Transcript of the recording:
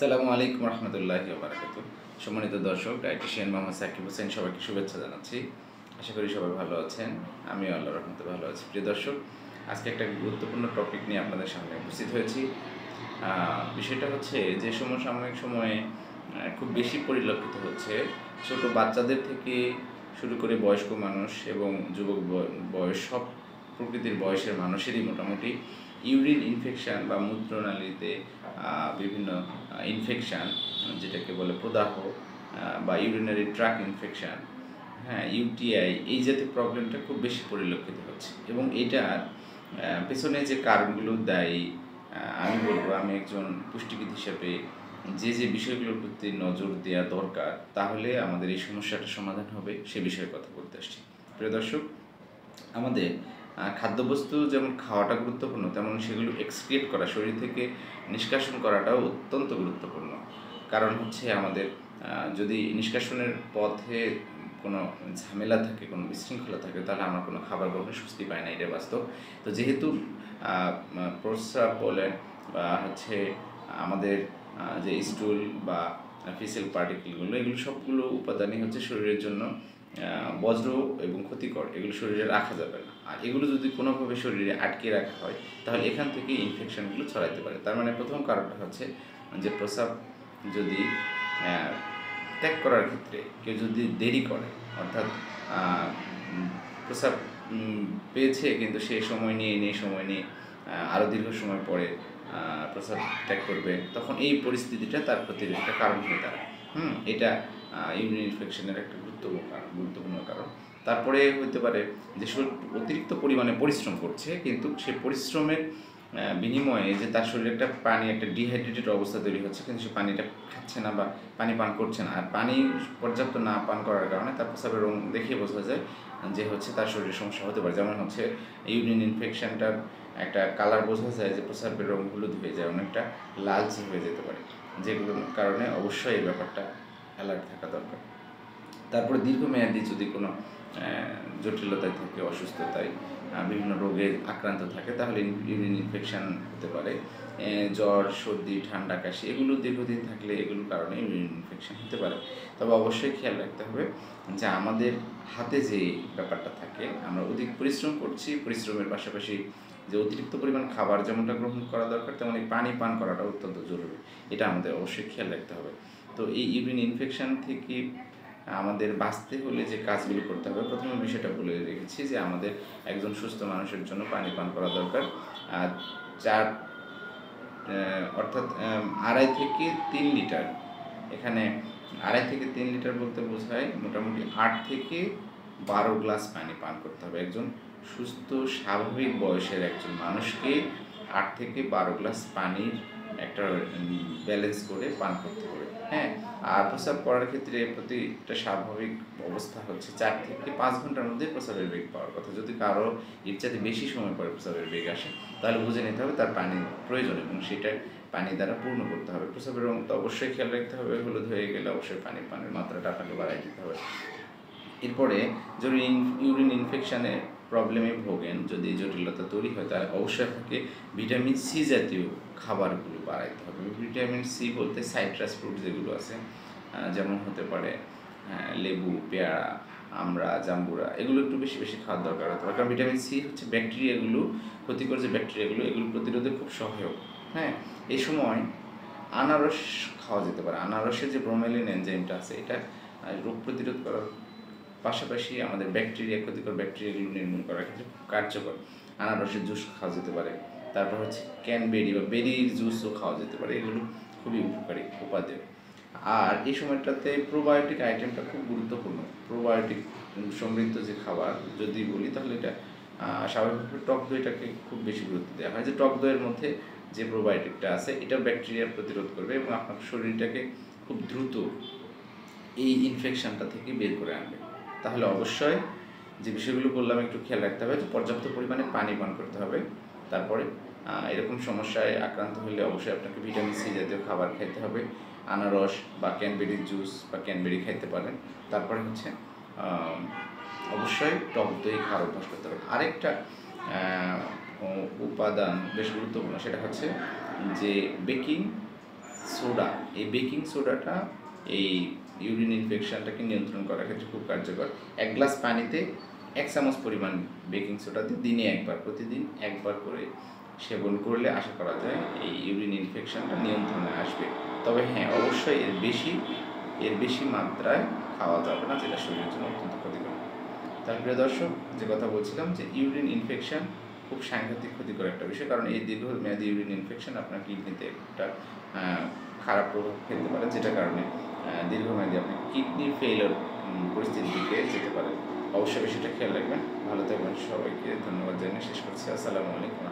আসসালামু আলাইকুম রহমতুল্লাহি ওয়া বারাকাতুহু। সম্মানিত দর্শক, ডায়েটিশিয়ান মোহাম্মদ সাকিব হোসেন সবাইকে শুভেচ্ছা জানাচ্ছি। আশা করি সবাই ভালো আছেন। আমিও আল্লাহর রহমতে ভালো আছি। প্রিয় দর্শক, আজকে একটা গুরুত্বপূর্ণ টপিক নিয়ে আপনাদের সামনে উপস্থিত হয়েছি। বিষয়টা হচ্ছে যে সমসাময়িক সময়ে খুব বেশি পরিলক্ষিত হচ্ছে ছোট বাচ্চাদের থেকে শুরু করে বয়স্ক মানুষ এবং যুবক বয়স সব প্রকৃতির বয়সের মানুষেরই মোটামুটি ইউরিন ইনফেকশান বা মূত্রনালীতে বিভিন্ন ইনফেকশান, যেটাকে বলে প্রদাহ বা ইউরিনারি ট্র্যাক ইনফেকশান, হ্যাঁ, ইউটিআই, এই জাতীয় প্রবলেমটা খুব বেশি পরিলক্ষিত হচ্ছে। এবং এটার পেছনে যে কারণগুলো দায়ী, আমি বলবো, আমি একজন পুষ্টিবিদ হিসেবে যে বিষয়গুলোর প্রতি নজর দেওয়া দরকার, তাহলে আমাদের এই সমস্যাটার সমাধান হবে, সে বিষয়ে কথা বলতে আসছি। প্রিয় দর্শক, আমাদের খাদ্যবস্তু যেমন খাওয়াটা গুরুত্বপূর্ণ, তেমন সেগুলো এক্সক্রিয়েট করা, শরীর থেকে নিষ্কাশন করাটাও অত্যন্ত গুরুত্বপূর্ণ। কারণ হচ্ছে আমাদের যদি নিষ্কাশনের পথে কোনো ঝামেলা থাকে, কোনো বিশৃঙ্খলা থাকে, তাহলে আমরা কোনো খাবার গ্রহণে স্বস্তি পাই না, এটা বাস্তব। তো যেহেতু প্রস্রাব বলেন বা হচ্ছে আমাদের যে স্টুল বা ফিসেল পার্টিকেলগুলো, এগুলো সবগুলো উপাদানই হচ্ছে শরীরের জন্য বজ্র এবং ক্ষতিকর। এগুলো শরীরে রাখা যাবে না। আর এগুলো যদি কোনোভাবে শরীরে আটকে রাখা হয়, তাহলে এখান থেকে ইনফেকশনগুলো ছড়াতে পারে। তার মানে প্রথম কারণটা হচ্ছে যে প্রস্রাব যদি ত্যাগ করার ক্ষেত্রে কেউ যদি দেরি করে, অর্থাৎ প্রস্রাব পেয়েছে কিন্তু সে সময় নিয়ে আরও দীর্ঘ সময় পরে প্রস্রাব ত্যাগ করবে, তখন এই পরিস্থিতিটা তার প্রতি একটা কারণ হয়ে দাঁড়ায়। এটা ইউরিন ইনফেকশনের একটা গুরুত্বপূর্ণ কারণ। তারপরে হতে পারে যে শরীর অতিরিক্ত পরিমাণে পরিশ্রম করছে, কিন্তু সে পরিশ্রমের বিনিময়ে যে তার শরীরে একটা একটা ডিহাইড্রেটেড অবস্থা তৈরি হচ্ছে, কিন্তু সে পানিটা খাচ্ছে না বা পানি পান করছে না। আর পানি পর্যাপ্ত না পান করার কারণে তার প্রস্রাবের রং দেখে বোঝা যায় যে হচ্ছে তার শরীরে সমস্যা হতে পারে। যেমন হচ্ছে ইউরিন ইনফেকশনটার একটা কালার বোঝা যায় যে প্রস্রাবের রং হলুদ হয়ে যায়, অনেকটা লালচে হয়ে যেতে পারে, যেগুলোর কারণে অবশ্যই এই ব্যাপারটা অ্যালার্ট থাকা দরকার। তারপরে দীর্ঘমেয়াদী যদি কোনো জটিলতায় থাকে, অসুস্থতায়, বিভিন্ন রোগে আক্রান্ত থাকে, তাহলে ইউরিন ইনফেকশান হতে পারে। জ্বর, সর্দি, ঠান্ডা, কাশি, এগুলো দীর্ঘদিন থাকলে এগুলোর কারণে ইউরিন ইনফেকশান হতে পারে। তবে অবশ্যই খেয়াল রাখতে হবে যে আমাদের হাতে যে ব্যাপারটা থাকে, আমরা অধিক পরিশ্রম করছি, পরিশ্রমের পাশাপাশি যে অতিরিক্ত পরিমাণ খাবার যেমনটা গ্রহণ করা দরকার, তেমনি পানি পান করাটা অত্যন্ত জরুরি। এটা আমাদের অবশ্যই খেয়াল রাখতে হবে। তো এই ইউরিন ইনফেকশান থেকে আমাদের বাঁচতে হলে যে কাজগুলো করতে হবে, প্রথমে বিষয়টা বলে রেখেছি যে আমাদের একজন সুস্থ মানুষের জন্য পানি পান করা দরকার 4 অর্থাৎ 2.5 থেকে 3 লিটার। এখানে 2.5 থেকে 3 লিটার বলতে বোঝায় মোটামুটি 8 থেকে 12 গ্লাস পানি পান করতে হবে। একজন সুস্থ স্বাভাবিক বয়সের একজন মানুষকে 8 থেকে 12 গ্লাস পানির একটা ব্যালেন্স করে পান করতে হবে। হ্যাঁ, আর প্রস্রাব করার ক্ষেত্রে প্রতিটা স্বাভাবিক অবস্থা হচ্ছে 4 থেকে 5 ঘন্টার মধ্যে প্রস্রাবের বেগ পাওয়ার কথা। যদি কারো এর চাইতে বেশি সময় পরে প্রস্রাবের বেগ আসে, তাহলে বুঝে নিতে হবে তার পানির প্রয়োজন এবং সেটা পানি দ্বারা পূর্ণ করতে হবে। প্রস্রাবের রং তো অবশ্যই খেয়াল রাখতে হবে, হলুদ হয়ে গেলে অবশ্যই পানির মাত্রাটা আপনাকে বাড়াই দিতে হবে। এরপরে যদি ইউরিন ইনফেকশানে প্রবলেমে ভোগেন, যদি জটিলতা তৈরি হয়, তাহলে অবশ্যই আপনাকে ভিটামিন সি জাতীয় খাবারগুলো বাড়াইতে হবে। ভিটামিন সি বলতে সাইট্রাস ফ্রুট যেগুলো আছে, যেমন হতে পারে লেবু, পেয়ারা, আমড়া, জাম্বুরা, এগুলো একটু বেশি বেশি খাওয়ার দরকার হতে পারে। কারণ ভিটামিন সি হচ্ছে ব্যাকটেরিয়াগুলো, ক্ষতিকর যে ব্যাকটেরিয়াগুলো, এগুলো প্রতিরোধে খুব সহায়ক। হ্যাঁ, এই সময় আনারস খাওয়া যেতে পারে। আনারসের যে ব্রোমেলিন এনজাইমটা আছে, এটা রোগ প্রতিরোধ করার পাশাপাশি আমাদের ক্ষতিকর ব্যাকটেরিয়াগুলো নির্মূল করার ক্ষেত্রে খুব কার্যকর। আনারসের জুস খাওয়া যেতে পারে। তারপর হচ্ছে ক্যানবেরি বা বেরির জুসও খাওয়া যেতে পারে। এগুলো খুবই উপকারী উপাদেয়। আর এই সময়টাতে প্রোবায়োটিক আইটেমটা খুব গুরুত্বপূর্ণ। প্রোবায়োটিক সমৃদ্ধ যে খাবার যদি বলি, তাহলে এটা স্বাভাবিকভাবে টক দইটাকে খুব বেশি গুরুত্ব দেওয়া হয়। যে টক দইয়ের মধ্যে যে প্রোবায়োটিকটা আছে, এটা ব্যাকটেরিয়া প্রতিরোধ করবে এবং আপনার শরীরটাকে খুব দ্রুত এই ইনফেকশানটা থেকে বের করে আনবে। তাহলে অবশ্যই যে বিষয়গুলো বললাম একটু খেয়াল রাখতে হবে, যে পর্যাপ্ত পরিমাণে পানি পান করতে হবে। তারপরে এরকম সমস্যায় আক্রান্ত হলে অবশ্যই আপনাকে ভিটামিন সি জাতীয় খাবার খাইতে হবে। আনারস বা ক্যানবেরির জুস বা ক্যানবেরি খাইতে পারেন। তারপরে হচ্ছে অবশ্যই টক দই খাওয়ার অভ্যাস করতে হবে। আরেকটা উপাদান বেশ গুরুত্বপূর্ণ, সেটা হচ্ছে যে বেকিং সোডা, এই বেকিং সোডাটা এই ইউরিন ইনফেকশনটাকে নিয়ন্ত্রণ করার ক্ষেত্রে খুব কার্যকর। 1 গ্লাস পানিতে 1 চামচ পরিমাণ বেকিং সোডা দিয়ে দিনে একবার, প্রতিদিন একবার করে সেবন করলে আশা করা যায় এই ইউরিন ইনফেকশনটা নিয়ন্ত্রণে আসবে। তবে হ্যাঁ, অবশ্যই এর বেশি মাত্রায় খাওয়া যাবে না, যেটা শরীরের জন্য অত্যন্ত ক্ষতিকর। তার প্রিয় দর্শক, যে কথা বলছিলাম যে ইউরিন ইনফেকশন খুব সাংঘাতিক ক্ষতিকর একটা বিষয়, কারণ এই দীর্ঘমেয়াদী ইউরিন ইনফেকশন আপনার কিডনিতে একটা খারাপ প্রভাব ফেলতে পারে, যেটার কারণে দীর্ঘমেয়াদী আপনি কিডনি ফেইলিওর পরিস্থিতির দিকে যেতে পারে। অবশ্যই বিষয়টা খেয়াল রাখবেন। ভালো থাকবেন। সবাইকে ধন্যবাদ জানিয়ে শেষ করছি। আসসালামু আলাইকুম।